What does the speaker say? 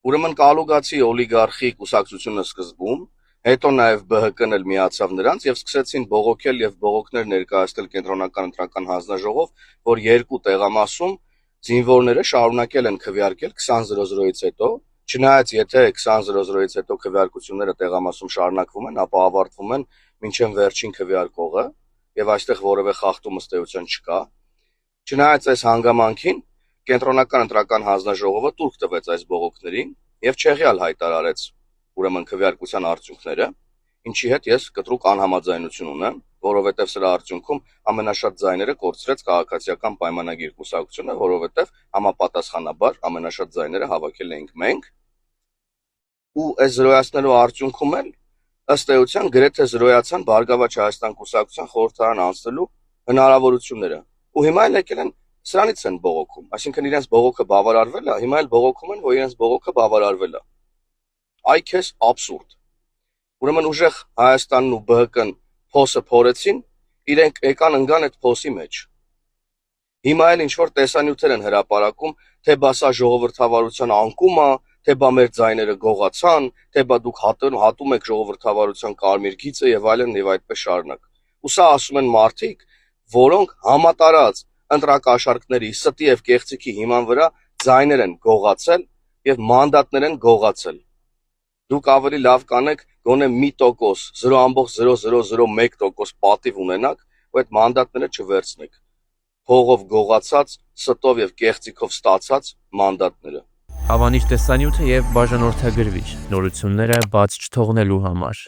Ուրեմն կալուգացի օլիգարխի կուսակցությունը սկզբում, հետո նաև ԲՀԿ-ն էլ միացավ նրանց եւ սկսեցին բողոքել եւ բողոքներ ներկայացնել կենտրոնական ընտրական հանձնաժողով, որ երկու տեղամասում զինվորները շարունակել են քվեարկել 20:00-ից հետո, չնայած եթե 20:00-ից հետո քվեարկությունները տեղամասում շարունակվում են, ապա ավարտվում են մինչև վերջին քվեարկողը եւ այստեղ որևէ խախտում ըստ էության չկա։ Չնայած այս հանգամանքին Կենտրոնական ընտրական հանձնաժողովը տուրք տվեց այս բողոքներին եւ չեղյալ հայտարարեց ուրեմն քվեարկության արդյունքները, ինչի հետ ես կտրուկ անհամաձայնություն ունեմ, որովհետեւ սրա արդյունքում ամենաշատ ձայները կորցրեց քաղաքացիական պայմանագիր կուսակցությունը, որովհետեւ համապատասխանաբար ամենաշատ ձայները հավաքել էինք մենք, ու այս զրոյացնելու արդյունքում էլ ըստ էության գրեթե զրոյացան Բարգավաճ Հայաստան կուսակցության խորհրդարան անցնելու հնարավորությունները։ Ու հիմա էլ եկել են սրանից են բողոքում, այսինքն իրենց բողոքը բավարարվել է, հիմա էլ բողոքում են, որ իրենց բողոքը բավարարվել է։ Այ քեզ աբսուրդ։ Ուրեմն ուժեղ Հայաստանն ու ԲՀԿ-ն փոսը փորեցին, իրենք եկան ընկան այդ փոսի մեջ։ Հիմա էլ ինչ-որ տեսանյութեր են հրապարակում, թե բա սա ժողովրդավարության անկում է, թե բա մեր ձայները գողացան, թե բա դուք հատում եք ժողովրդավարության կարմիր գիծը եւ այլն եւ այդպես շարունակ։ Ու սա ասում են մարդիկ, որոնք համատարած ընտրակաշառքների ստի եւ կեղծիքի հիման վրա ձայներ են գողացել եւ մանդատներ են գողացել։ Դուք ավելի լավ կանեք գոնե 1%, 0.0001% պատիվ ունենաք, ու այդ մանդատները չվերցնեք։ Փողով գողացած, ստով եւ կեղծիքով ստացած մանդատները։ Հավանիչ տեսանյութը եւ բաժանորդագրվիչ նորությունները բաց չթողնելու համար։